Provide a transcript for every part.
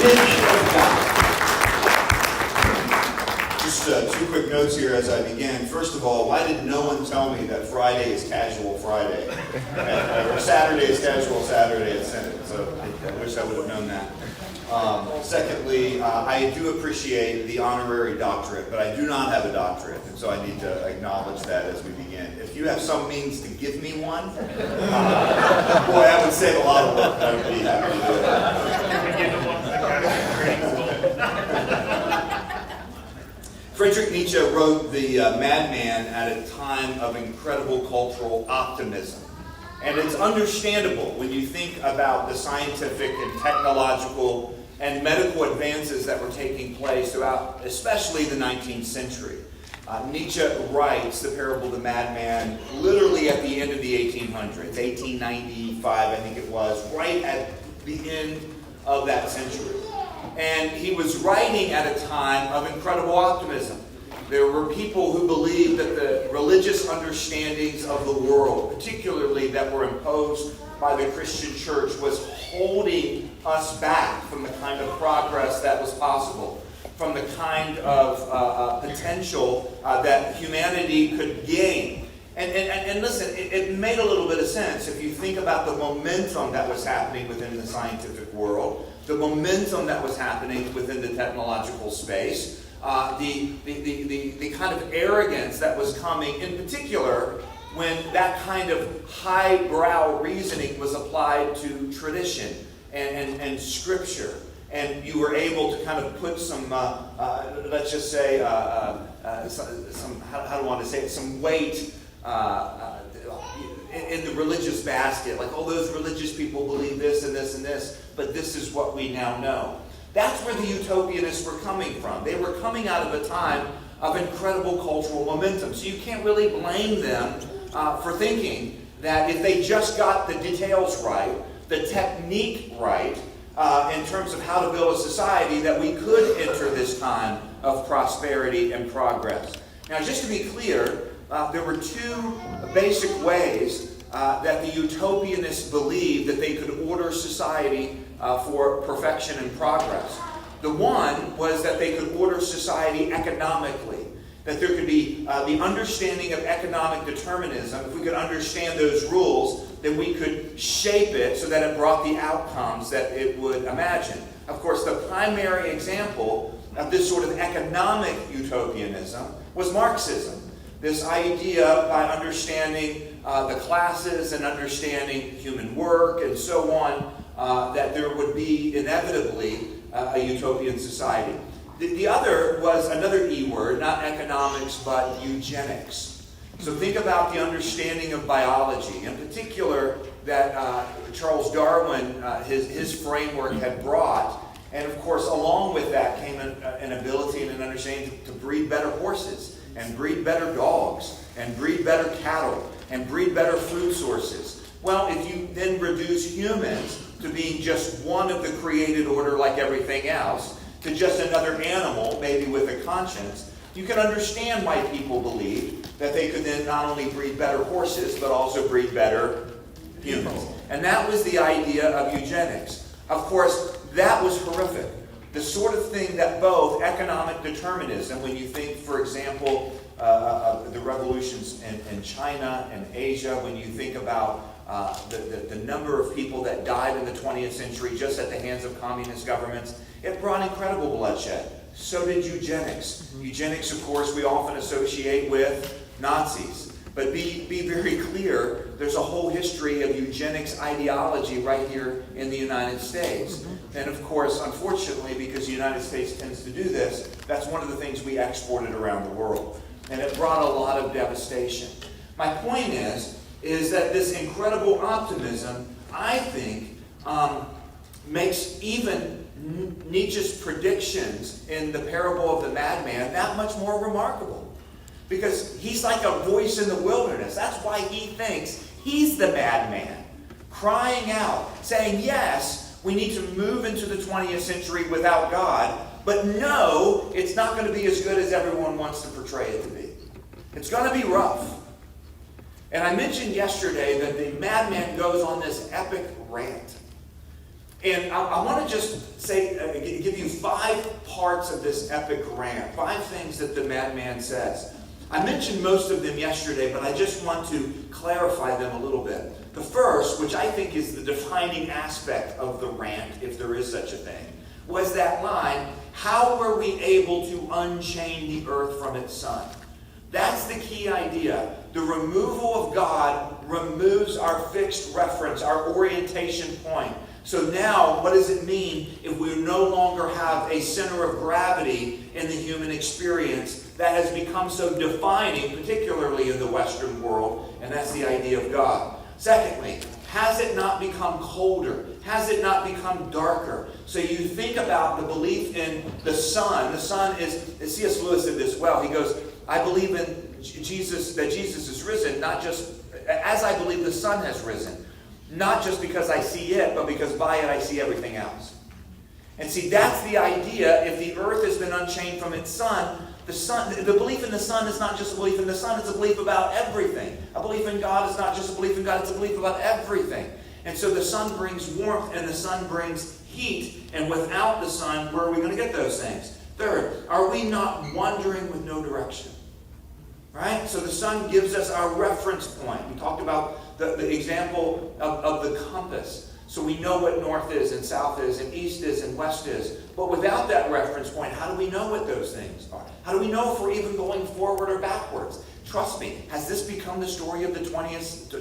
image of God. Just two quick notes here as I begin. First of all, why did no one tell me that Friday is Casual Friday? Or Saturday is Casual Saturday at Synod? So I wish I would have known that. Secondly, I do appreciate the honorary doctorate, but I do not have a doctorate, and so I need to acknowledge that as we begin. If you have some means to give me one, boy, that would save a lot of work. I would be happy to do it. Friedrich Nietzsche wrote The Madman at a time of incredible cultural optimism. And it's understandable when you think about the scientific and technological and medical advances that were taking place throughout, especially the 19th century. Nietzsche writes the parable of the madman literally at the end of the 1800s, 1895 I think it was, right at the end of that century. And he was writing at a time of incredible optimism. There were people who believed that the religious understandings of the world, particularly that were imposed by the Christian church, was holding us back from the kind of progress that was possible, from the kind of potential that humanity could gain. And listen, it made a little bit of sense if you think about the momentum that was happening within the scientific world, the momentum that was happening within the technological space, the kind of arrogance that was coming, in particular, when that kind of highbrow reasoning was applied to tradition and scripture. And you were able to kind of put some, let's just say, some how do I want to say it, some weight in the religious basket. Like, oh, those religious people believe this and this and this, but this is what we now know. That's where the utopianists were coming from. They were coming out of a time of incredible cultural momentum. So you can't really blame them for thinking that if they just got the details right, the technique right, in terms of how to build a society, that we could enter this time of prosperity and progress. Now, just to be clear, there were two basic ways that the utopianists believed that they could order society for perfection and progress. The one was that they could order society economically, that there could be the understanding of economic determinism. If we could understand those rules, then we could shape it so that it brought the outcomes that it would imagine. Of course, the primary example of this sort of economic utopianism was Marxism. This idea, by understanding the classes and understanding human work and so on, that there would be inevitably a utopian society. The other was another E word, not economics, but eugenics. So think about the understanding of biology, in particular that Charles Darwin, his framework had brought. And of course, along with that came an ability and an understanding to breed better horses, and breed better dogs, and breed better cattle, and breed better food sources. Well, if you then reduce humans to being just one of the created order like everything else, to just another animal, maybe with a conscience, you can understand why people believe that they could then not only breed better horses, but also breed better humans. And that was the idea of eugenics. Of course, that was horrific. The sort of thing that both economic determinism, when you think, for example, of the revolutions in China and Asia, when you think about the number of people that died in the 20th century just at the hands of communist governments, it brought incredible bloodshed. So did eugenics. Eugenics, of course, we often associate with Nazis. But be very clear, there's a whole history of eugenics ideology right here in the United States. And of course, unfortunately, because the United States tends to do this, that's one of the things we exported around the world. And it brought a lot of devastation. My point is that this incredible optimism, I think, makes even Nietzsche's predictions in the parable of the madman that much more remarkable. Because he's like a voice in the wilderness. That's why he thinks he's the madman, crying out, saying, yes, we need to move into the 20th century without God, but no, it's not going to be as good as everyone wants to portray it to be. It's going to be rough. And I mentioned yesterday that the madman goes on this epic rant. And I want to just say, give you 5 parts of this epic rant, 5 things that the madman says. I mentioned most of them yesterday, but I just want to clarify them a little bit. The first, which I think is the defining aspect of the rant, if there is such a thing, was that line, how were we able to unchain the earth from its sun? That's the key idea. The removal of God removes our fixed reference, our orientation point. So now, what does it mean if we no longer have a center of gravity in the human experience that has become so defining, particularly in the Western world, and that's the idea of God? Secondly, has it not become colder? Has it not become darker? So you think about the belief in the sun. The sun is, C.S. Lewis did this well. He goes, I believe in Jesus, that Jesus is risen, not just, as I believe the sun has risen. Not just because I see it, but because by it I see everything else. And see, that's the idea. If the earth has been unchained from its sun, the belief in the sun is not just a belief in the sun, it's a belief about everything. A belief in God is not just a belief in God, it's a belief about everything. And so the sun brings warmth and the sun brings heat. And without the sun, where are we going to get those things? Third, are we not wandering with no direction? Right? So the sun gives us our reference point. We talked about the example of the compass. So we know what north is and south is and east is and west is. But without that reference point, how do we know what those things are? How do we know if we're even going forward or backwards? Trust me, has this become the story of the 20th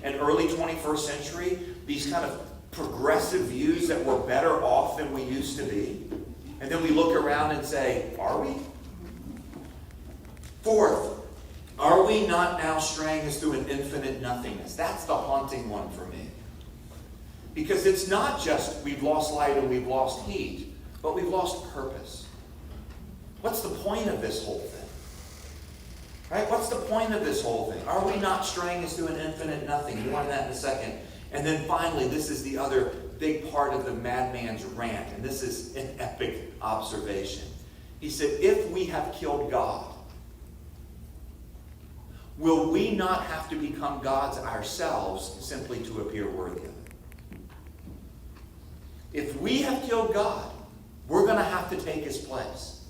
and early 21st century? These kind of progressive views that we're better off than we used to be? And then we look around and say, are we? Fourth, are we not now straying as through an infinite nothingness? That's the haunting one for me. Because it's not just we've lost light and we've lost heat, but we've lost purpose. What's the point of this whole thing? Right? What's the point of this whole thing? Are we not straying as through an infinite nothing? More on that in a second. And then finally, this is the other big part of the madman's rant, and this is an epic observation. He said, if we have killed God, will we not have to become gods ourselves simply to appear worthy of it? If we have killed God, we're going to have to take his place.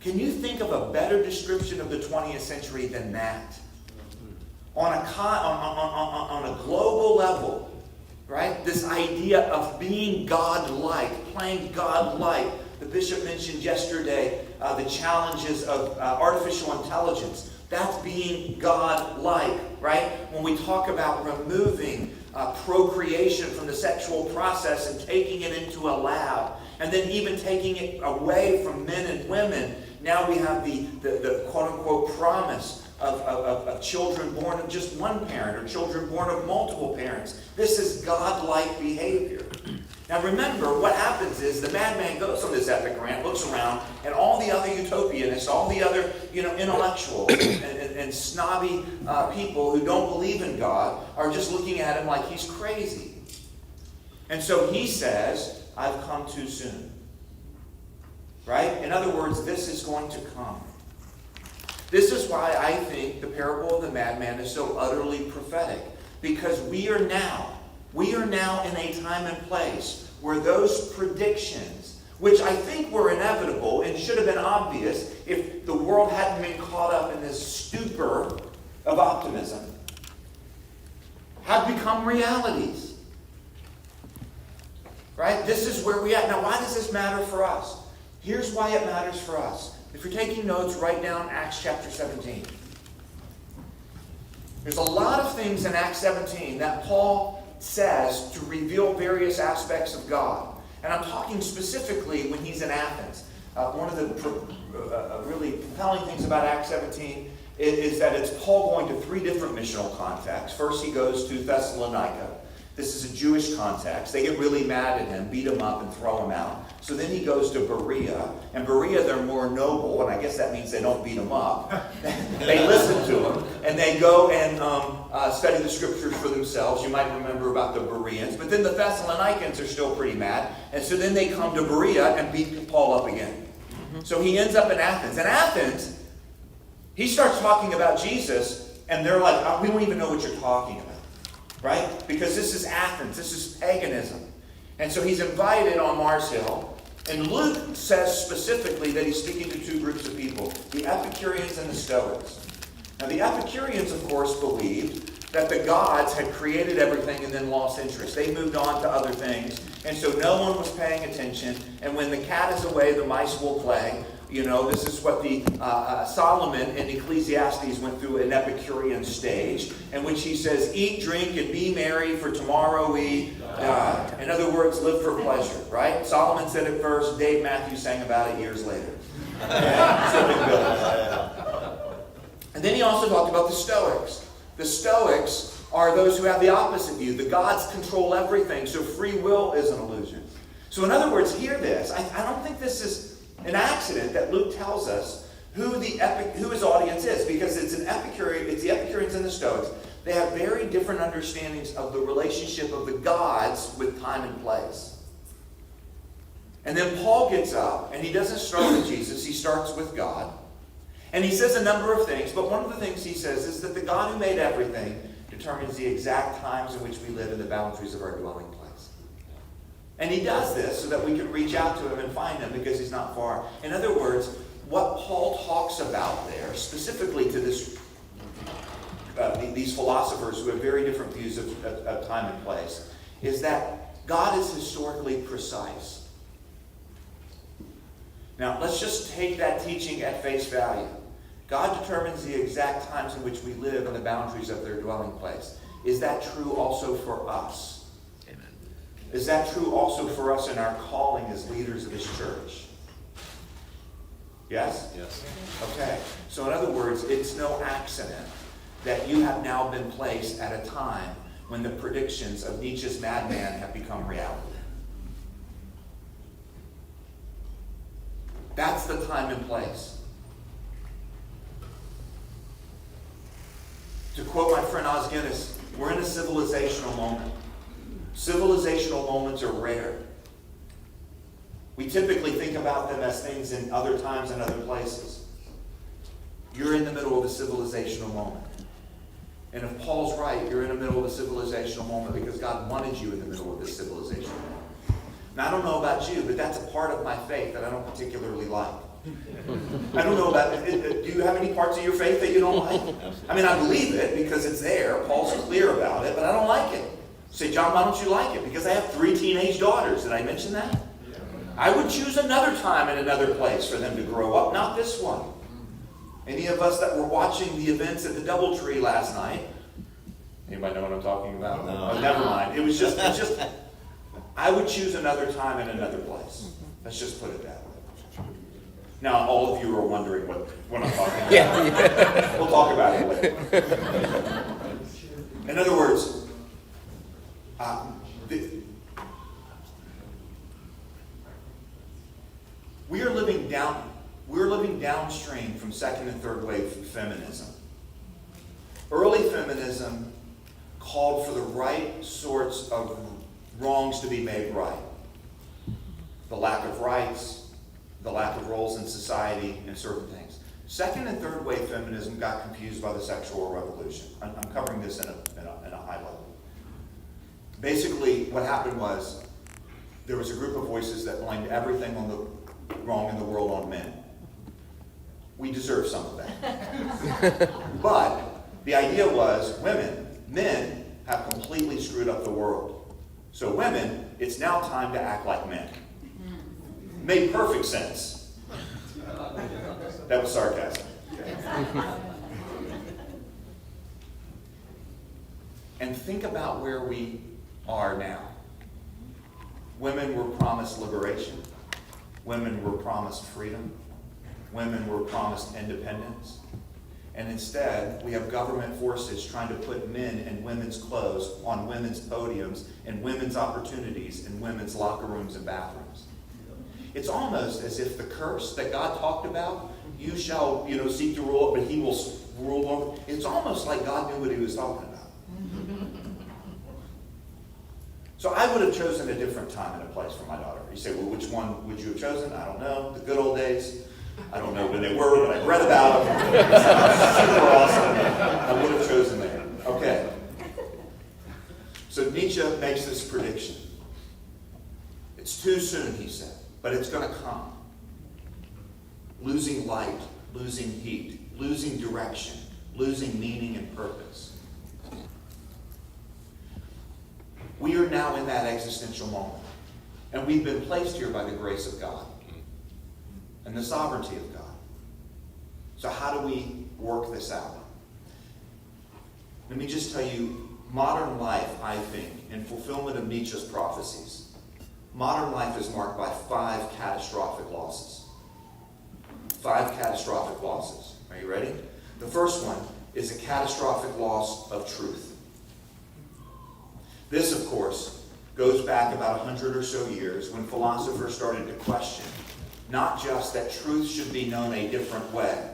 Can you think of a better description of the 20th century than that? On a global level, right? This idea of being God-like, playing God-like. The bishop mentioned yesterday the challenges of artificial intelligence. That's being God-like, right? When we talk about removing procreation from the sexual process and taking it into a lab, and then even taking it away from men and women, now we have the quote-unquote promise of children born of just one parent or children born of multiple parents. This is God-like behavior. Now remember, what happens is the madman goes on this epic rant, looks around, and all the other utopianists, all the other intellectuals and snobby people who don't believe in God are just looking at him like he's crazy. And so he says, I've come too soon. Right? In other words, this is going to come. This is why I think the parable of the madman is so utterly prophetic. Because we are now in a time and place where those predictions, which I think were inevitable and should have been obvious if the world hadn't been caught up in this stupor of optimism, have become realities. Right? This is where we are. Now, why does this matter for us? Here's why it matters for us. If you're taking notes, write down Acts chapter 17. There's a lot of things in Acts 17 that Paul says to reveal various aspects of God. And I'm talking specifically when he's in Athens. One of the really compelling things about Acts 17 is that it's Paul going to 3 different missional contexts. First, he goes to Thessalonica. This is a Jewish context. They get really mad at him, beat him up, and throw him out. So then he goes to Berea. And Berea, they're more noble, and I guess that means they don't beat him up. They listen to him, and they go and study the scriptures for themselves. You might remember about the Bereans. But then the Thessalonians are still pretty mad. And so then they come to Berea and beat Paul up again. So he ends up in Athens. In Athens, he starts talking about Jesus, and they're like, we don't even know what you're talking about. right? Because this is Athens. This is paganism. And so he's invited on Mars Hill. And Luke says specifically that he's speaking to two groups of people, the Epicureans and the Stoics. Now, the Epicureans, of course, believed that the gods had created everything and then lost interest. They moved on to other things. And so no one was paying attention. And when the cat is away, the mice will play. You know, this is what the Solomon in Ecclesiastes went through an Epicurean stage, in which he says, eat, drink, and be merry, for tomorrow we die. In other words, live for pleasure, right? Solomon said it first. Dave Matthews sang about it years later. And then he also talked about the Stoics. The Stoics are those who have the opposite view. The gods control everything, so free will is an illusion. So in other words, hear this. I don't think this is an accident that Luke tells us who his audience is, because it's the Epicureans and the Stoics. They have very different understandings of the relationship of the gods with time and place. And then Paul gets up, and he doesn't start with Jesus, he starts with God. And he says a number of things, but one of the things he says is that the God who made everything determines the exact times in which we live in the boundaries of our dwelling place. And he does this so that we can reach out to him and find him, because he's not far. In other words, what Paul talks about there, specifically to this, these philosophers who have very different views of time and place, is that God is historically precise. Now, let's just take that teaching at face value. God determines the exact times in which we live and the boundaries of their dwelling place. Is that true also for us? Amen. Is that true also for us in our calling as leaders of this church? Yes? Yes. Okay. So in other words, it's no accident that you have now been placed at a time when the predictions of Nietzsche's madman have become reality. That's the time and place. To quote my friend Os Guinness, we're in a civilizational moment. Civilizational moments are rare. We typically think about them as things in other times and other places. You're in the middle of a civilizational moment. And if Paul's right, you're in the middle of a civilizational moment because God wanted you in the middle of this civilizational moment. Now, I don't know about you, but that's a part of my faith that I don't particularly like. I don't know about it. Do you have any parts of your faith that you don't like? I mean, I believe it because it's there. Paul's clear about it, but I don't like it. Say, John, why don't you like it? Because I have 3 teenage daughters. Did I mention that? I would choose another time and another place for them to grow up, not this one. Any of us that were watching the events at the Doubletree last night, anybody know what I'm talking about? No. Oh, never mind. It's just, I would choose another time and another place. Let's just put it that way. Now, all of you are wondering what I'm talking about. Yeah. We'll talk about it later. In other words, we're living downstream from second and third wave feminism. Early feminism called for the right sorts of wrongs to be made right. The lack of rights, the lack of roles in society, and certain things. Second and third wave feminism got confused by the sexual revolution. I'm covering this in a high level. Basically, what happened was there was a group of voices that blamed everything wrong in the world on men. We deserve some of that. But the idea was men have completely screwed up the world. So women, it's now time to act like men. Made perfect sense. That was sarcasm. Okay. And think about where we are now. Women were promised liberation. Women were promised freedom. Women were promised independence. And instead, we have government forces trying to put men in women's clothes on women's podiums and women's opportunities in women's locker rooms and bathrooms. It's almost as if the curse that God talked about, you shall, seek to rule, but he will rule over. It's almost like God knew what he was talking about. So I would have chosen a different time and a place for my daughter. You say, well, which one would you have chosen? I don't know. The good old days. I don't know when they were, but I've read about them. It's super awesome. I would have chosen there. Okay. Nietzsche makes this prediction. It's too soon, he said, but it's going to come. Losing light, losing heat, losing direction, losing meaning and purpose. We are now in that existential moment. And we've been placed here by the grace of God and the sovereignty of God. So how do we work this out? Let me just tell you, modern life, I think, in fulfillment of Nietzsche's prophecies, modern life is marked by 5 catastrophic losses. 5 catastrophic losses. Are you ready? The first one is a catastrophic loss of truth. This, of course, goes back about 100 or so years when philosophers started to question not just that truth should be known a different way.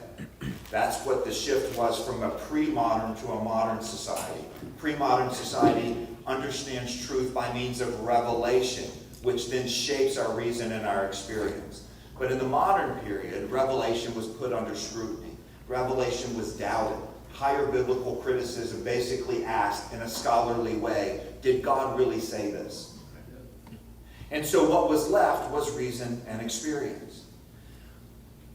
That's what the shift was from a pre-modern to a modern society. Pre-modern society understands truth by means of revelation, which then shapes our reason and our experience. But in the modern period, revelation was put under scrutiny. Revelation was doubted. Higher biblical criticism basically asked in a scholarly way, did God really say this? And so what was left was reason and experience.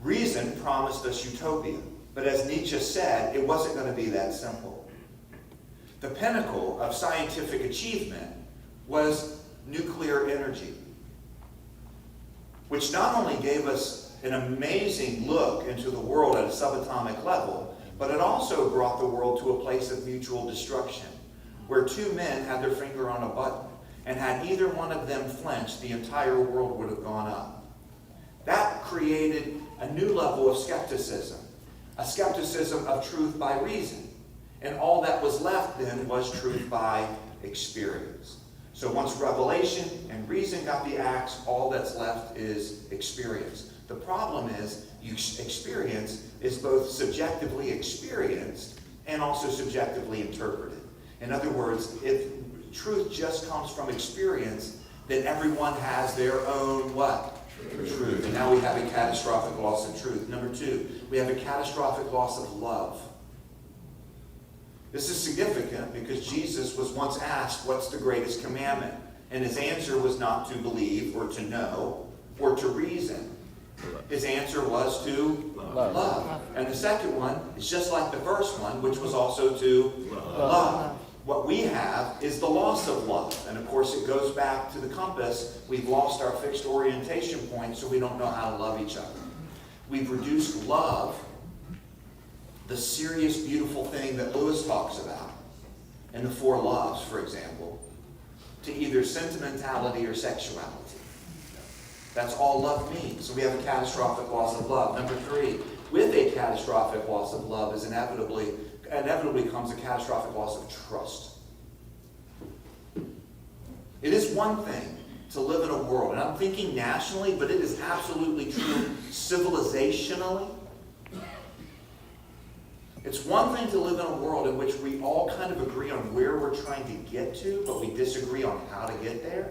Reason promised us utopia, but as Nietzsche said, it wasn't going to be that simple. The pinnacle of scientific achievement was nuclear energy, which not only gave us an amazing look into the world at a subatomic level, but it also brought the world to a place of mutual destruction, where 2 men had their finger on a button, and had either one of them flinched, the entire world would have gone up. That created a new level of skepticism, a skepticism of truth by reason. And all that was left then was truth by experience. So once revelation and reason got the axe, all that's left is experience. The problem is, experience is both subjectively experienced and also subjectively interpreted. In other words, if truth just comes from experience, then everyone has their own what? Truth. And now we have a catastrophic loss of truth. Number 2, we have a catastrophic loss of love. This is significant because Jesus was once asked, what's the greatest commandment? And his answer was not to believe or to know or to reason. His answer was to love. And the second one is just like the first one, which was also to love. What we have is the loss of love. And of course it goes back to the compass. We've lost our fixed orientation point, so we don't know how to love each other. We've reduced love, the serious, beautiful thing that Lewis talks about in the 4 loves, for example, to either sentimentality or sexuality. That's all love means. So we have a catastrophic loss of love. Number 3, with a catastrophic loss of love is inevitably comes a catastrophic loss of trust. It is one thing to live in a world, and I'm thinking nationally, but it is absolutely true civilizationally. It's one thing to live in a world in which we all kind of agree on where we're trying to get to, but we disagree on how to get there.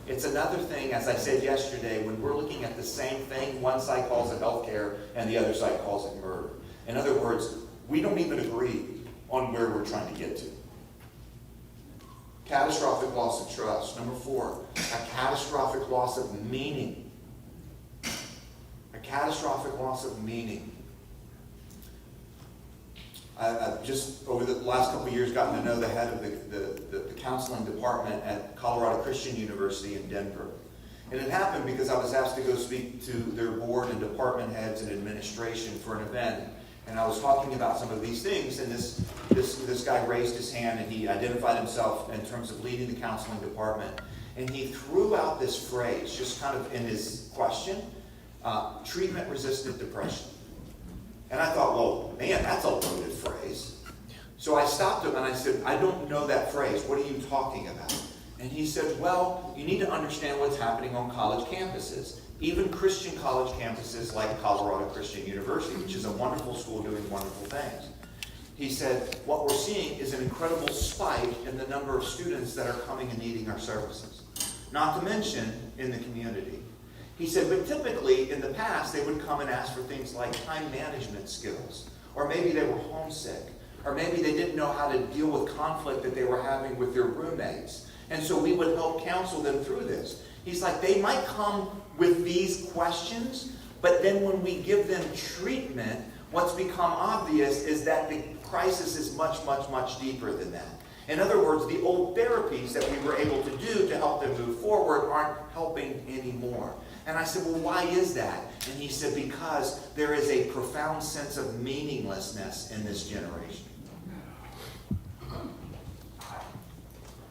It's another thing, as I said yesterday, when we're looking at the same thing, one side calls it healthcare and the other side calls it murder. In other words, we don't even agree on where we're trying to get to. Catastrophic loss of trust. Number 4, a catastrophic loss of meaning. A catastrophic loss of meaning. I've just, over the last couple of years, gotten to know the head of the counseling department at Colorado Christian University in Denver. And it happened because I was asked to go speak to their board and department heads and administration for an event. And I was talking about some of these things, and this guy raised his hand and he identified himself in terms of leading the counseling department. And he threw out this phrase, just kind of in his question, treatment-resistant depression. And I thought, well, man, that's a loaded phrase. So I stopped him and I said, I don't know that phrase. What are you talking about? And he said, well, you need to understand what's happening on college campuses. Even Christian college campuses like Colorado Christian University, which is a wonderful school doing wonderful things. He said, what we're seeing is an incredible spike in the number of students that are coming and needing our services. Not to mention in the community. He said, but typically in the past, they would come and ask for things like time management skills, or maybe they were homesick, or maybe they didn't know how to deal with conflict that they were having with their roommates. And so we would help counsel them through this. He's like, they might come with these questions, but then when we give them treatment, what's become obvious is that the crisis is much, much, much deeper than that. In other words, the old therapies that we were able to do to help them move forward aren't helping anymore. And I said, well, why is that? And he said, because there is a profound sense of meaninglessness in this generation.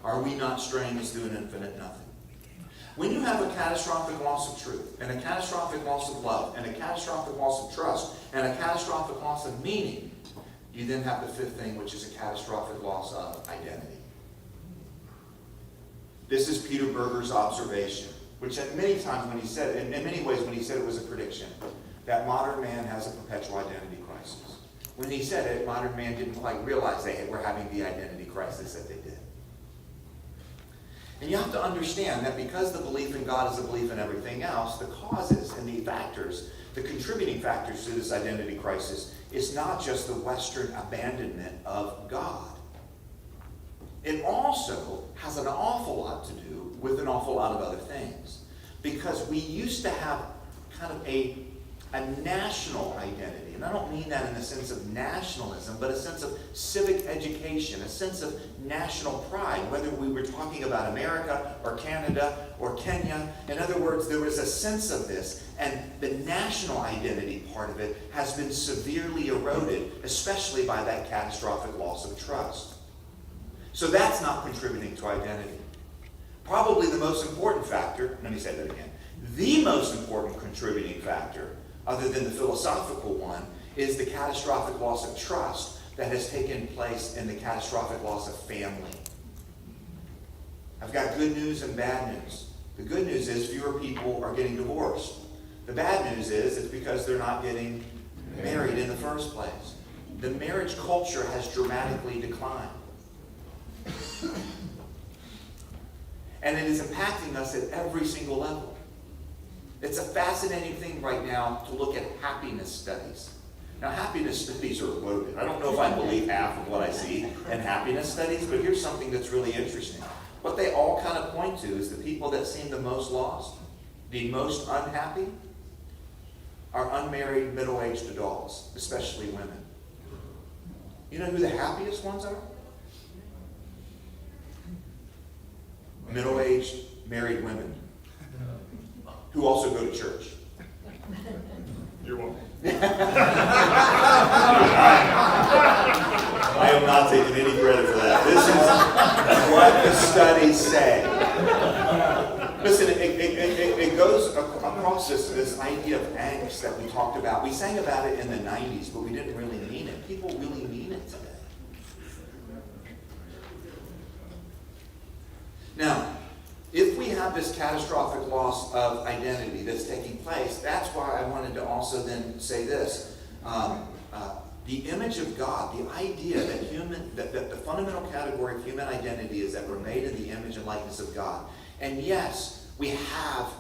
Are we not straying us through an infinite nothing? When you have a catastrophic loss of truth, and a catastrophic loss of love, and a catastrophic loss of trust, and a catastrophic loss of meaning, you then have the fifth thing, which is a catastrophic loss of identity. This is Peter Berger's observation, which at many times when he said it, in many ways when he said it was a prediction, that modern man has a perpetual identity crisis. When he said it, modern man didn't quite realize they were having the identity crisis that they did. And you have to understand that because the belief in God is a belief in everything else, the causes and the factors, the contributing factors to this identity crisis, is not just the Western abandonment of God. It also has an awful lot to do with an awful lot of other things. Because we used to have kind of a national identity. And I don't mean that in the sense of nationalism, but a sense of civic education, a sense of national pride, whether we were talking about America or Canada or Kenya. In other words, there was a sense of this, and the national identity part of it has been severely eroded, especially by that catastrophic loss of trust. So that's not contributing to identity. Probably the most important factor, let me say that again, the most important contributing factor, other than the philosophical one, is the catastrophic loss of trust that has taken place in the catastrophic loss of family. I've got good news and bad news. The good news is fewer people are getting divorced. The bad news is it's because they're not getting married in the first place. The marriage culture has dramatically declined. And it is impacting us at every single level. It's a fascinating thing right now to look at happiness studies. Now, happiness studies are loaded. I don't know if I believe half of what I see in happiness studies, but here's something that's really interesting. What they all kind of point to is the people that seem the most lost, the most unhappy, are unmarried, middle-aged adults, especially women. You know who the happiest ones are? Middle-aged, married women who also go to church. You're welcome. I am not taking any credit for that. This is what the studies say. Listen, it goes across this idea of angst that we talked about. We sang about it in the 90s, but we didn't really mean it. People really mean it today. Now, if we have this catastrophic loss of identity that's taking place, that's why I wanted to also then say this. The image of God, the idea that the fundamental category of human identity is that we're made in the image and likeness of God. And yes, we have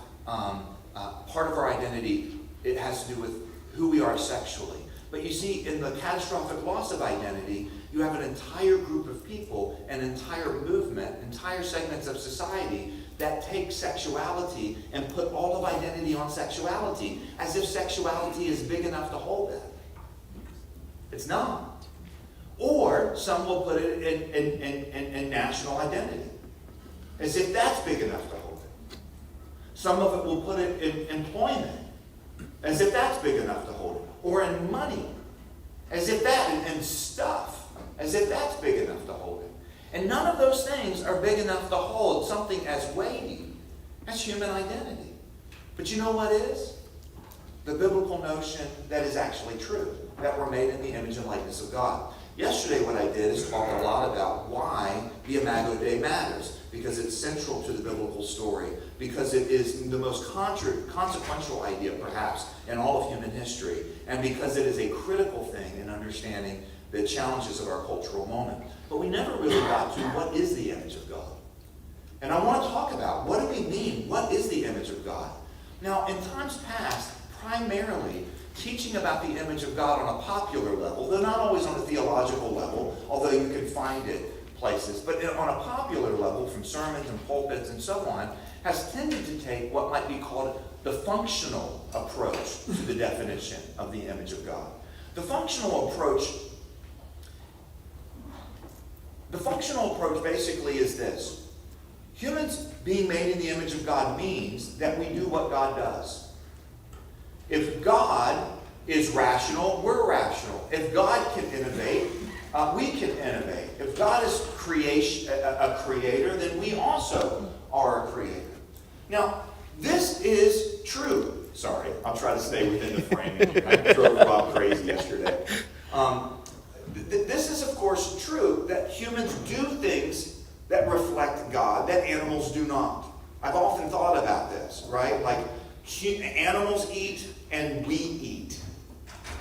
part of our identity, it has to do with who we are sexually. But you see, in the catastrophic loss of identity, you have an entire group of people, an entire movement, entire segments of society that take sexuality and put all of identity on sexuality, as if sexuality is big enough to hold it. It's not. Or some will put it in national identity, as if that's big enough to hold it. Some of it will put it in employment, as if that's big enough to hold it. Or in money, as if that, and stuff, as if that's big enough to hold it. And none of those things are big enough to hold something as weighty as human identity. But you know what is? The biblical notion that is actually true, that we're made in the image and likeness of God. Yesterday what I did is talk a lot about why the Imago Dei matters, because it's central to the biblical story, because it is the most consequential idea, perhaps, in all of human history, and because it is a critical thing in understanding the challenges of our cultural moment. But we never really got to what is the image of God. And I want to talk about, what do we mean? What is the image of God? Now, in times past, primarily, teaching about the image of God on a popular level, though not always on a theological level, although you can find it places, but on a popular level, from sermons and pulpits and so on, has tended to take what might be called the functional approach to the definition of the image of God. The functional approach basically is this. Humans being made in the image of God means that we do what God does. If God is rational, we're rational. If God can innovate, we can innovate. If God is a creator, then we also are a creator. Now, this is true. Sorry, I'll try to stay within the framing. I drove Bob crazy yesterday. This is, of course, true that humans do things that reflect God that animals do not. I've often thought about this, right? Like, animals eat and we eat.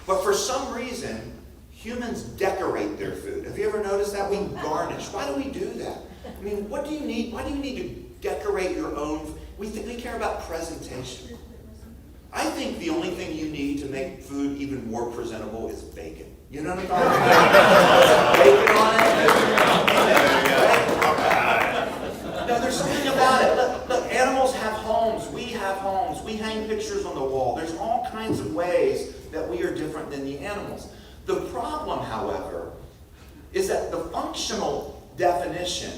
But for some reason, humans decorate their food. Have you ever noticed that? We garnish. Why do we do that? I mean, what do you need? Why do you need to decorate your own? We care about presentation. I think the only thing you need to make food even more presentable is bacon. You know what I'm talking about? Bacon on it. No, there's something about it. Look, animals have homes. We have homes. We hang pictures on the wall. There's all kinds of ways that we are different than the animals. The problem, however, is that the functional definition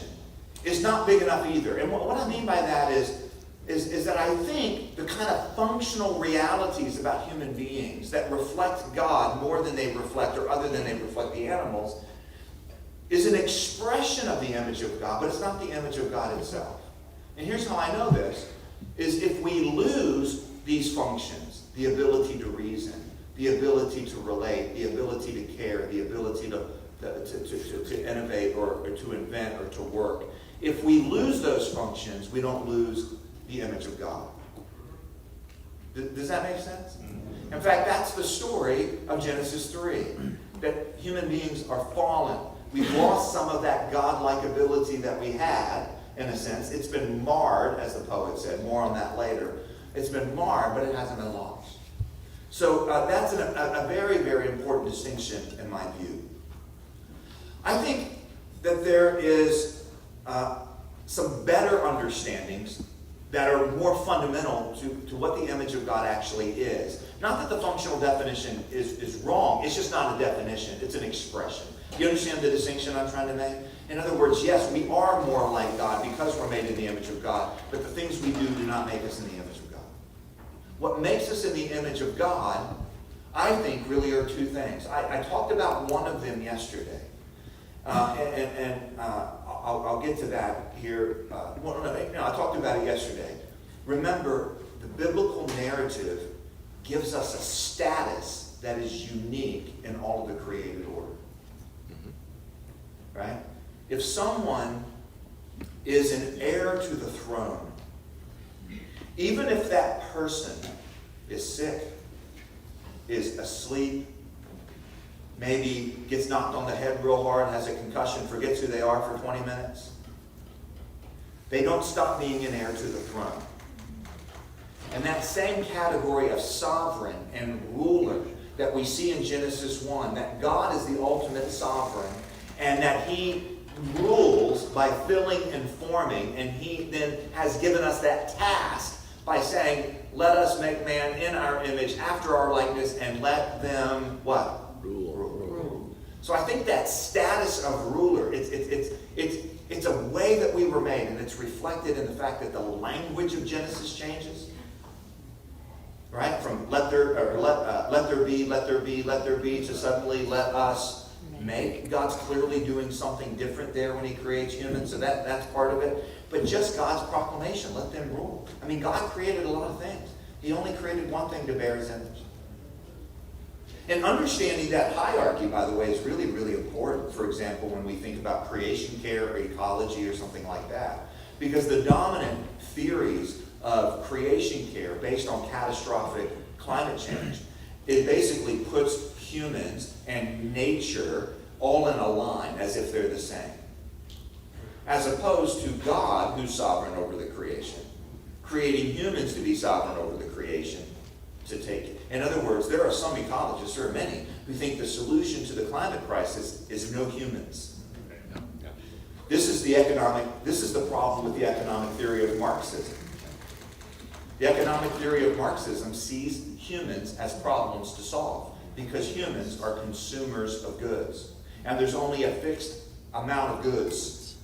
is not big enough either. And what I mean by that is that I think the kind of functional realities about human beings that reflect God more than they reflect, or other than they reflect the animals, is an expression of the image of God, but it's not the image of God itself. And here's how I know this, is if we lose these functions, the ability to reason, the ability to relate, the ability to care, the ability to innovate or to invent or to work, if we lose those functions, we don't lose the image of God. Does that make sense? In fact, that's the story of Genesis 3. That human beings are fallen. We've lost some of that God-like ability that we had, in a sense. It's been marred, as the poet said. More on that later. It's been marred, but it hasn't been lost. So that's a very, very important distinction in my view. I think that there is some better understandings that are more fundamental to what the image of God actually is. Not that the functional definition is wrong, it's just not a definition, it's an expression. Do you understand the distinction I'm trying to make? In other words, yes, we are more like God because we're made in the image of God, but the things we do not make us in the image of God. What makes us in the image of God, I think, really are two things. I talked about one of them yesterday. I'll get to that here. I talked about it yesterday. Remember, the biblical narrative gives us a status that is unique in all of the created order. Right? If someone is an heir to the throne, even if that person is sick, is asleep, maybe gets knocked on the head real hard, has a concussion, forgets who they are for 20 minutes, they don't stop being an heir to the throne. And that same category of sovereign and ruler that we see in Genesis 1, that God is the ultimate sovereign, and that He rules by filling and forming, and He then has given us that task by saying, let us make man in our image, after our likeness, and let them, what? Rule. So I think that status of ruler, it's a way that we were made, and it's reflected in the fact that the language of Genesis changes. Right? From let there be, to suddenly let us make. God's clearly doing something different there when He creates humans, so that's part of it. But just God's proclamation, let them rule. I mean, God created a lot of things. He only created one thing to bear His image. And understanding that hierarchy, by the way, is really, really important. For example, when we think about creation care or ecology or something like that. Because the dominant theories of creation care based on catastrophic climate change, it basically puts humans and nature all in a line as if they're the same. As opposed to God, who's sovereign over the creation, creating humans to be sovereign over the creation, to take it. In other words, there are some ecologists, there are many, who think the solution to the climate crisis is no humans. This is the problem with the economic theory of Marxism. The economic theory of Marxism sees humans as problems to solve because humans are consumers of goods. And there's only a fixed amount of goods.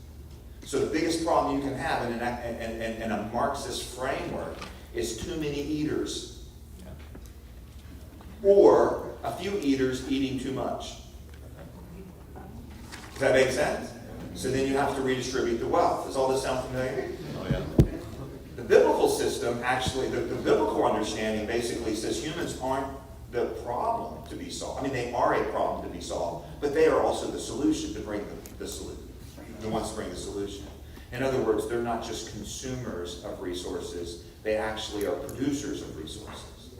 So the biggest problem you can have in a Marxist framework is too many eaters. Or a few eaters eating too much. Does that make sense? So then you have to redistribute the wealth. Does all this sound familiar? Oh, yeah. The biblical system, actually, the biblical understanding basically says humans aren't the problem to be solved. I mean, they are a problem to be solved, but they are also the solution to bring the solution. The ones to bring the solution. In other words, they're not just consumers of resources, they actually are producers of resources.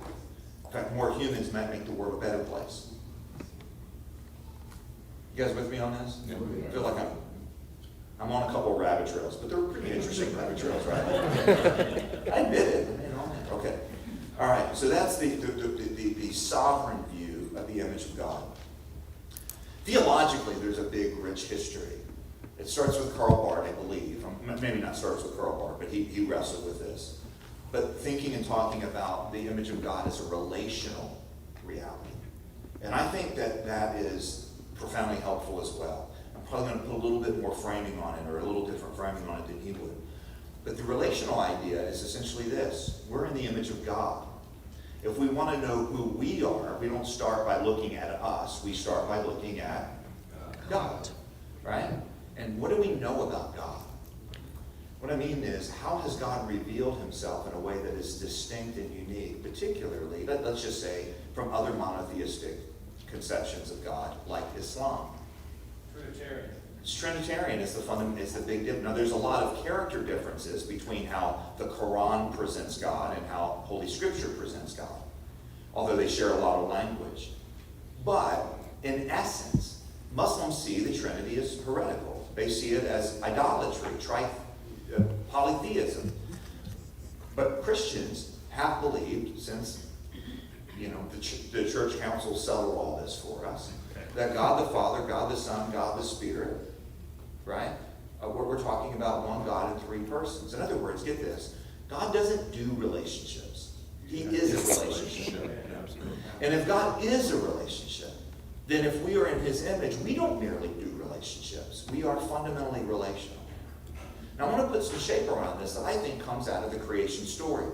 In fact, more humans might make the world a better place. You guys with me on this? Yeah. I feel like I'm on a couple of rabbit trails, but they're pretty interesting rabbit trails, right? I admit it. Okay. All right. So that's the sovereign view of the image of God. Theologically, there's a big, rich history. It starts with Karl Barth, I believe. Maybe not starts with Karl Barth, but he wrestled with this. But thinking and talking about the image of God as a relational reality. And I think that is profoundly helpful as well. I'm probably going to put a little bit more framing on it, or a little different framing on it than he would. But the relational idea is essentially this. We're in the image of God. If we want to know who we are, we don't start by looking at us. We start by looking at God. Right? And what do we know about God? What I mean is, how has God revealed himself in a way that is distinct and unique, particularly, let's just say, from other monotheistic conceptions of God, like Islam? Trinitarian. It's Trinitarian. It's the big difference. Now, there's a lot of character differences between how the Quran presents God and how Holy Scripture presents God, although they share a lot of language. But, in essence, Muslims see the Trinity as heretical. They see it as idolatry, polytheism. But Christians have believed, since the church councils settled all this for us, that God the Father, God the Son, God the Spirit, right? We're talking about one God in three persons. In other words, get this. God doesn't do relationships. He is a relationship. And if God is a relationship, then if we are in his image, we don't merely do relationships. We are fundamentally relational. Now, I want to put some shape around this that I think comes out of the creation story.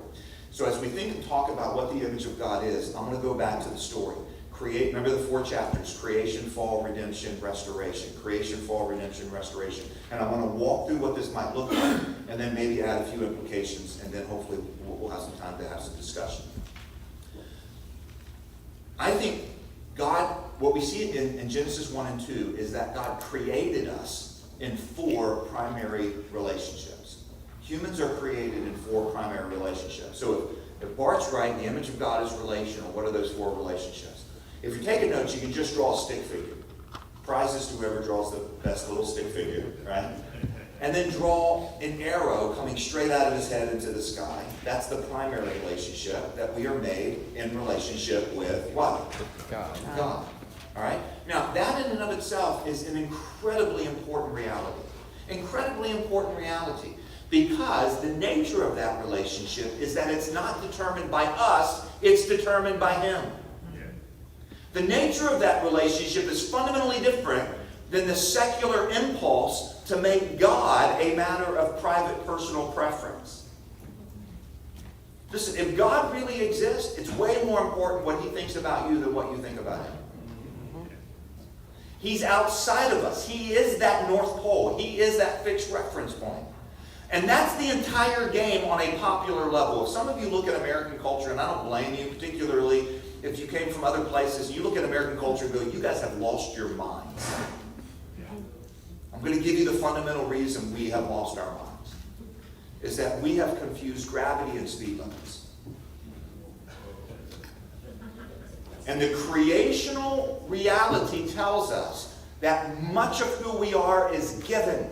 So as we think and talk about what the image of God is, I'm going to go back to the story. Remember the 4 chapters: creation, fall, redemption, restoration. Creation, fall, redemption, restoration. And I want to walk through what this might look like, and then maybe add a few implications, and then hopefully we'll have some time to have some discussion. I think God, what we see in Genesis 1 and 2 is that God created us in 4 primary relationships. Humans are created in 4 primary relationships. So if Bart's right, the image of God is relational, what are those 4 relationships? If you're taking notes, you can just draw a stick figure. Prizes to whoever draws the best little stick figure, right? And then draw an arrow coming straight out of his head into the sky. That's the primary relationship, that we are made in relationship with what? God. God. All right? Now, that in and of itself is an incredibly important reality. Incredibly important reality. Because the nature of that relationship is that it's not determined by us, it's determined by him. The nature of that relationship is fundamentally different than the secular impulse to make God a matter of private personal preference. Listen, if God really exists, it's way more important what he thinks about you than what you think about him. He's outside of us. He is that North Pole. He is that fixed reference point. And that's the entire game on a popular level. If some of you look at American culture, and I don't blame you, particularly if you came from other places, you look at American culture and go, you guys have lost your minds. I'm going to give you the fundamental reason we have lost our minds. Is that we have confused gravity and speed limits. And the creational reality tells us that much of who we are is given.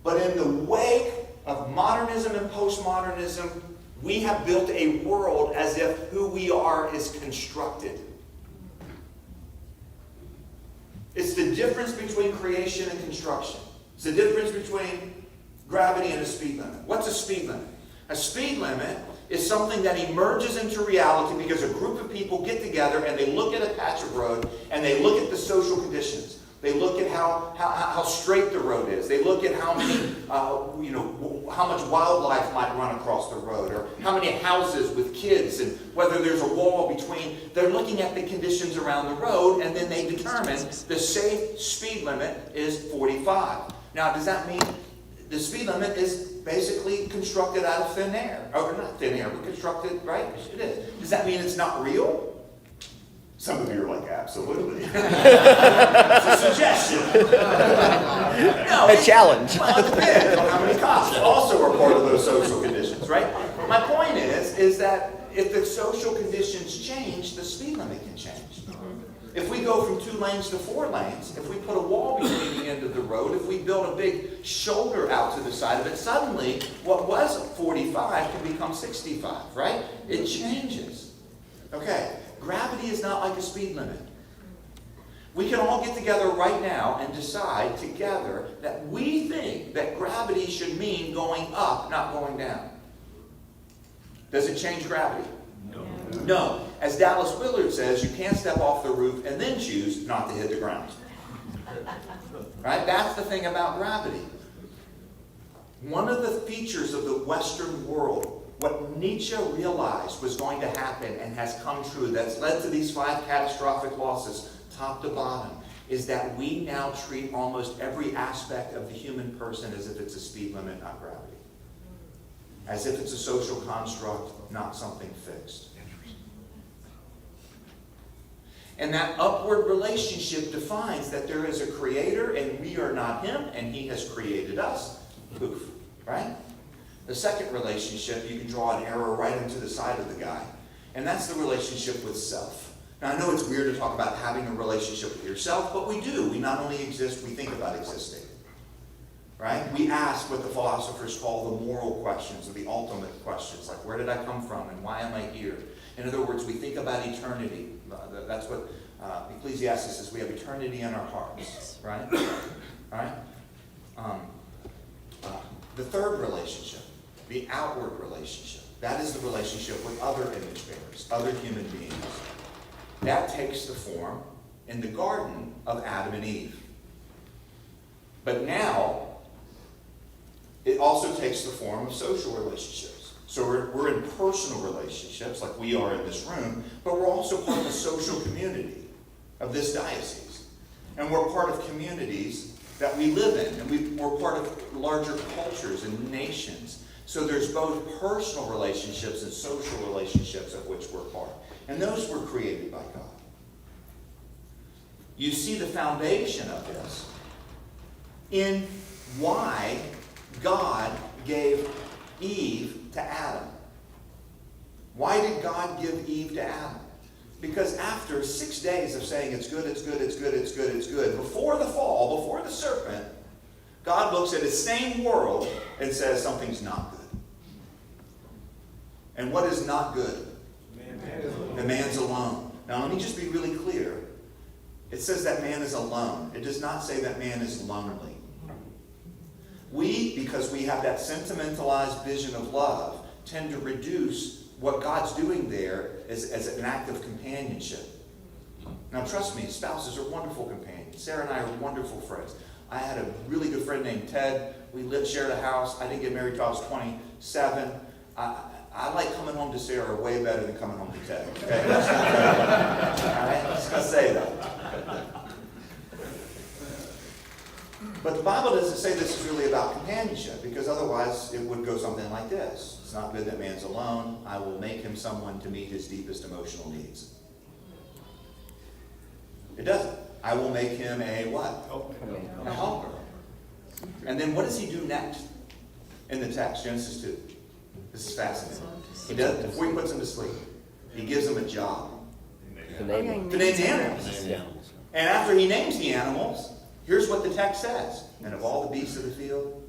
But in the wake of modernism and postmodernism, We have built a world as if who we are is constructed. It's the difference between creation and construction. It's the difference between gravity and a speed limit. What's a speed limit? A speed limit is something that emerges into reality because a group of people get together and they look at a patch of road and they look at the social conditions. They look at how straight the road is. They look at how many, how much wildlife might run across the road, or how many houses with kids, and whether there's a wall between. They're looking at the conditions around the road, and then they determine the safe speed limit is 45. Now, does that mean the speed limit is basically constructed out of thin air? Or not thin air, but constructed, right? It is. Does that mean it's not real? Some of you are like, absolutely. It's a suggestion. No, a challenge. Well, it depends on how many cops also are part of those social conditions, right? My point is that if the social conditions change, the speed limit can change. If we go from 2 lanes to 4 lanes, if we put a wall between the end of the road, if we build a big shoulder out to the side of it, suddenly what was 45 can become 65, right? It changes. Okay. Gravity is not like a speed limit. We can all get together right now and decide together that we think that gravity should mean going up, not going down. Does it change gravity? No. No. As Dallas Willard says, you can't step off the roof and then choose not to hit the ground. Right? That's the thing about gravity. One of the features of the Western world, what Nietzsche realized was going to happen and has come true, that's led to these 5 catastrophic losses, top to bottom, is that we now treat almost every aspect of the human person as if it's a speed limit, not gravity. As if it's a social construct, not something fixed. And that upward relationship defines that there is a creator and we are not him, and he has created us. Poof. Right? The second relationship, you can draw an arrow right into the side of the guy. And that's the relationship with self. Now, I know it's weird to talk about having a relationship with yourself, but we do. We not only exist, we think about existing. Right? We ask what the philosophers call the moral questions, or the ultimate questions, like where did I come from and why am I here? In other words, we think about eternity. That's what Ecclesiastes says. We have eternity in our hearts. Right? Right? The third relationship, the outward relationship, that is the relationship with other image bearers, other human beings. That takes the form in the garden of Adam and Eve. But now, it also takes the form of social relationships. So we're in personal relationships, like we are in this room, but we're also part of a social community of this diocese. And we're part of communities that we live in, and we're part of larger cultures and nations. So there's both personal relationships and social relationships of which we're part. And those were created by God. You see the foundation of this in why God gave Eve to Adam. Why did God give Eve to Adam? Because after 6 days of saying it's good, it's good, it's good, it's good, it's good, before the fall, before the serpent, God looks at his same world and says something's not good. And what is not good? The man's alone. Now let me just be really clear. It says that man is alone. It does not say that man is lonely. We, because we have that sentimentalized vision of love, tend to reduce what God's doing there as an act of companionship. Now trust me, spouses are wonderful companions. Sarah and I are wonderful friends. I had a really good friend named Ted. We shared a house. I didn't get married till I was 27. I like coming home to Sarah way better than coming home to Ted. Okay? All right? I'm just going to say that. But the Bible doesn't say this is really about companionship, because otherwise it would go something like this. It's not good that man's alone. I will make him someone to meet his deepest emotional needs. It doesn't. I will make him a what? A helper. And then what does he do next in the text, Genesis 2? This is fascinating. He does, before he puts him to sleep, he gives him a job. To name the animals. And after he names the animals, here's what the text says. And of all the beasts of the field,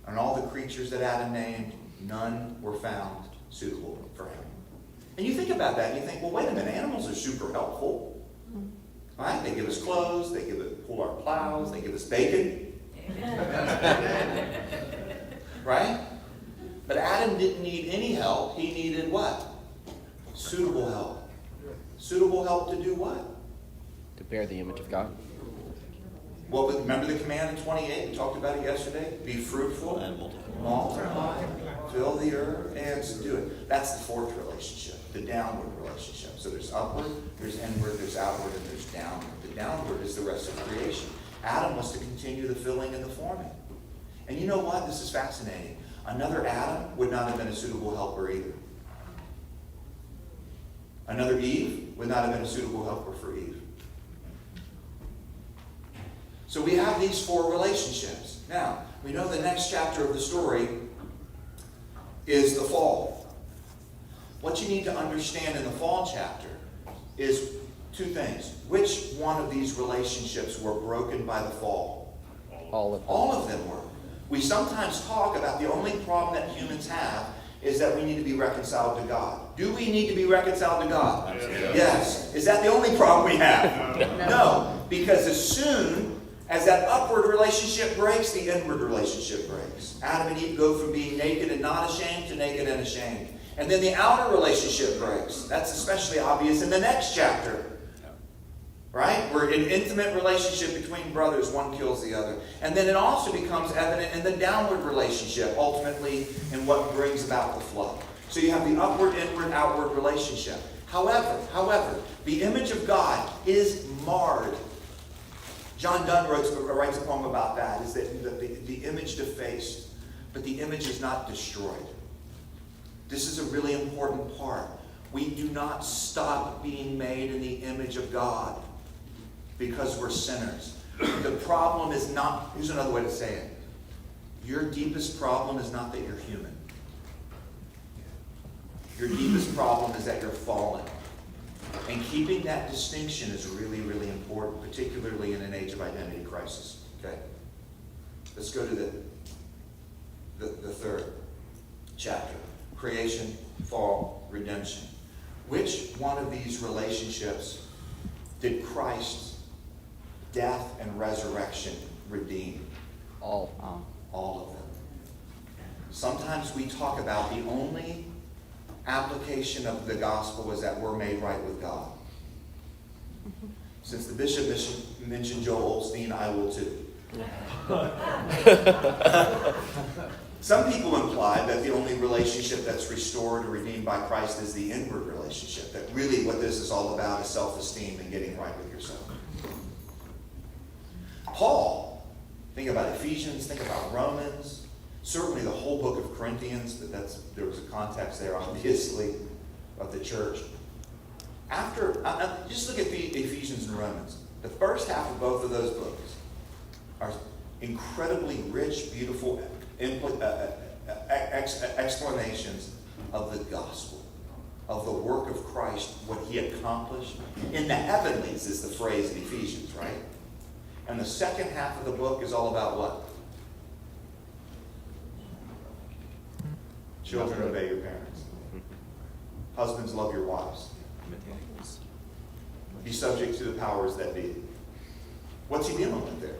and all the creatures that Adam named, none were found suitable for him. And you think about that and you think, well, wait a minute, animals are super helpful. Right? They give us clothes, they pull our plows, they give us bacon. Right? But Adam didn't need any help. He needed what? Suitable help. Suitable help to do what? To bear the image of God. Well, remember the command in 28? We talked about it yesterday. Be fruitful and multiply, fill the earth, and subdue it. That's the fourth relationship, the downward relationship. So there's upward, there's inward, there's outward, and there's downward. The downward is the rest of creation. Adam was to continue the filling and the forming. And you know what? This is fascinating. Another Adam would not have been a suitable helper either. Another Eve would not have been a suitable helper for Eve. So we have these four relationships. Now, we know the next chapter of the story is the fall. What you need to understand in the fall chapter is two things. Which one of these relationships were broken by the fall? All of them. All of them were. We sometimes talk about the only problem that humans have is that we need to be reconciled to God. Do we need to be reconciled to God? Yes. Is that the only problem we have? No. Because as soon as that upward relationship breaks, the inward relationship breaks. Adam and Eve go from being naked and not ashamed to naked and ashamed. And then the outer relationship breaks. That's especially obvious in the next chapter. Right? We're in intimate relationship between brothers, one kills the other. And then it also becomes evident in the downward relationship, ultimately in what brings about the flood. So you have the upward, inward, outward relationship. However, the image of God is marred. John Donne writes a poem about that, is that the image defaced, but the image is not destroyed. This is a really important part. We do not stop being made in the image of God because we're sinners. The problem is not, here's another way to say it. Your deepest problem is not that you're human. Your deepest problem is that you're fallen. And keeping that distinction is really, really important, particularly in an age of identity crisis. Okay? Let's go to the third chapter. Creation, fall, redemption. Which one of these relationships did Christ's death and resurrection redeem? All. All of them. Sometimes we talk about the only application of the gospel is that we're made right with God. Since the bishop mentioned Joel Osteen, I will too. Some people imply that the only relationship that's restored or redeemed by Christ is the inward relationship. That really what this is all about is self-esteem and getting right with yourself. Paul, think about Ephesians, think about Romans, certainly the whole book of Corinthians, but there was a context there, obviously, of the church. Just look at the Ephesians and Romans. The first half of both of those books are incredibly rich, beautiful explanations of the gospel, of the work of Christ, what he accomplished. In the heavenlies is the phrase in Ephesians, right? And the second half of the book is all about what? Children, obey your parents. Husbands, love your wives. Be subject to the powers that be. What's he dealing with there?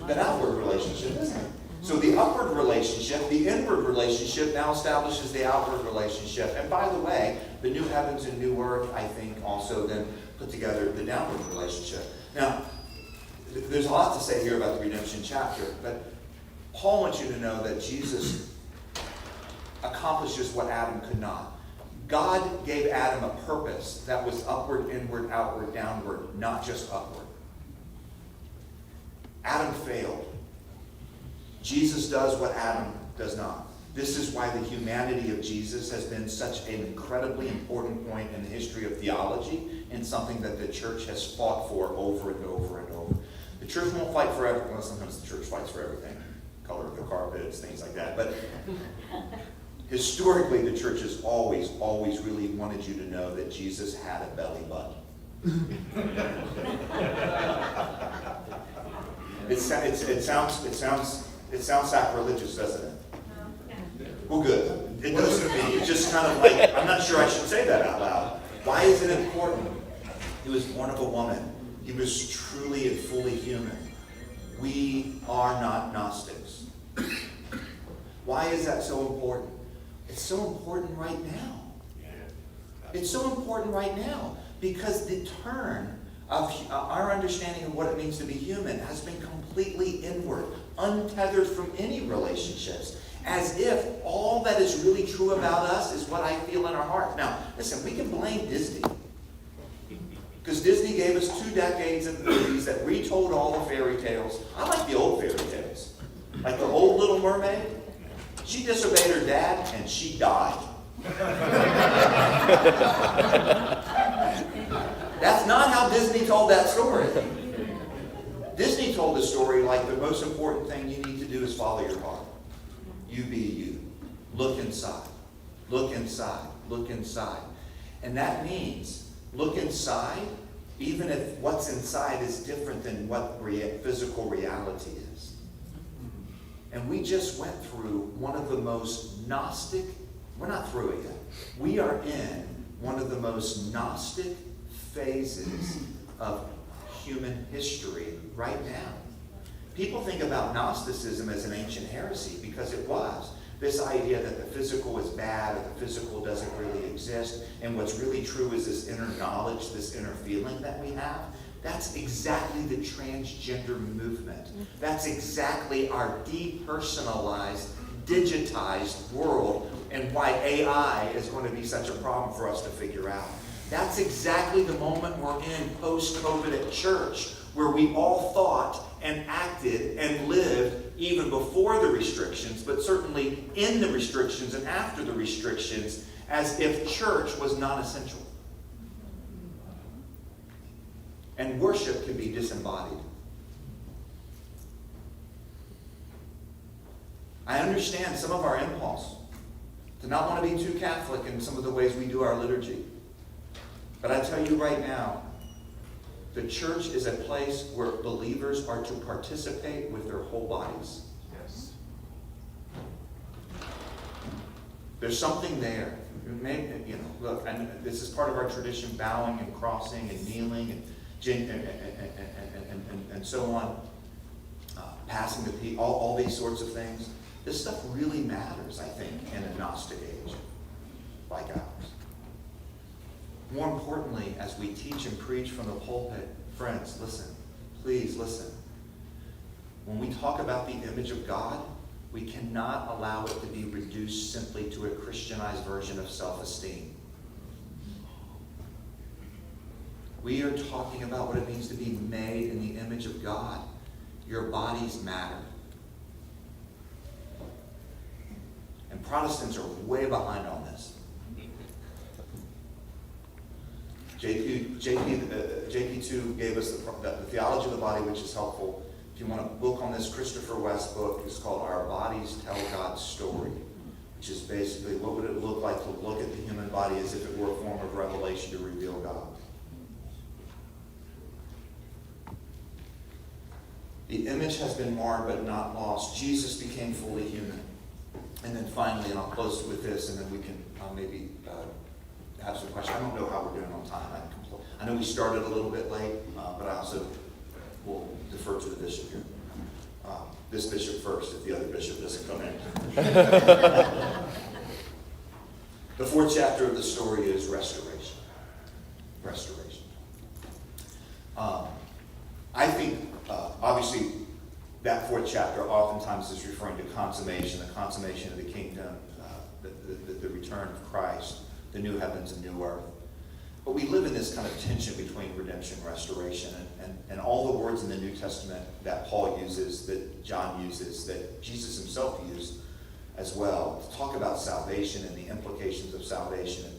The outward relationship, isn't it? So the upward relationship, the inward relationship now establishes the outward relationship. And by the way, the new heavens and new earth, I think, also then put together the downward relationship. Now, there's a lot to say here about the redemption chapter, but Paul wants you to know that Jesus accomplishes what Adam could not. God gave Adam a purpose that was upward, inward, outward, downward, not just upward. Adam failed. Jesus does what Adam does not. This is why the humanity of Jesus has been such an incredibly important point in the history of theology and something that the church has fought for over and over and over. The church won't fight forever. Well, sometimes the church fights for everything. Color of the carpets, things like that. But historically, the church has always really wanted you to know that Jesus had a belly button. It sounds sacrilegious, doesn't it? Well, good. It doesn't to me. just kind of like, I'm not sure I should say that out loud. Why is it important? He was born of a woman. He was truly and fully human. We are not Gnostics. Why is that so important? It's so important right now. It's so important right now because the turn of our understanding of what it means to be human has been completely inward, untethered from any relationships, as if all that is really true about us is what I feel in our heart. Now, listen, we can blame Disney, because Disney gave us 2 decades of movies that retold all the fairy tales. I like the old fairy tales. Like the old Little Mermaid. She disobeyed her dad and she died. That's not how Disney told that story. Disney told the story like the most important thing you need to do is follow your heart. You be you. Look inside. Look inside. Look inside. And that means look inside even if what's inside is different than what physical reality is. And we just went through one of the most Gnostic, we're not through it yet. We are in one of the most Gnostic phases of human history right now. People think about Gnosticism as an ancient heresy because it was. This idea that the physical is bad or the physical doesn't really exist, and what's really true is this inner knowledge, this inner feeling that we have. That's exactly the transgender movement. That's exactly our depersonalized, digitized world, and why AI is going to be such a problem for us to figure out. That's exactly the moment we're in post-COVID at church, where we all thought and acted and lived even before the restrictions, but certainly in the restrictions and after the restrictions, as if church was non-essential. And worship can be disembodied. I understand some of our impulse to not want to be too Catholic in some of the ways we do our liturgy. But I tell you right now, the church is a place where believers are to participate with their whole bodies. Yes. There's something there. Maybe, look, and this is part of our tradition, bowing and crossing and kneeling and so on, passing the peace, all these sorts of things. This stuff really matters, I think, in a Gnostic age like ours. More importantly, as we teach and preach from the pulpit, friends, listen, please listen. When we talk about the image of God, we cannot allow it to be reduced simply to a Christianized version of self-esteem. We are talking about what it means to be made in the image of God. Your bodies matter. And Protestants are way behind on this. JP2 gave us the theology of the body, which is helpful. If you want a book on this, Christopher West's book is called Our Bodies Tell God's Story, which is basically what would it look like to look at the human body as if it were a form of revelation to reveal God. The image has been marred but not lost. Jesus became fully human. And then finally, and I'll close with this, and then we can maybe have some questions. I don't know how we're doing on time. I know we started a little bit late, but I also will defer to the bishop here. This bishop first, if the other bishop doesn't come in. The 4th chapter of the story is restoration. Restoration. I think, obviously, that 4th chapter oftentimes is referring to consummation, the consummation of the kingdom, the return of Christ, the new heavens and new earth. But we live in this kind of tension between redemption and restoration, and all the words in the New Testament that Paul uses, that John uses, that Jesus himself used as well, to talk about salvation and the implications of salvation and being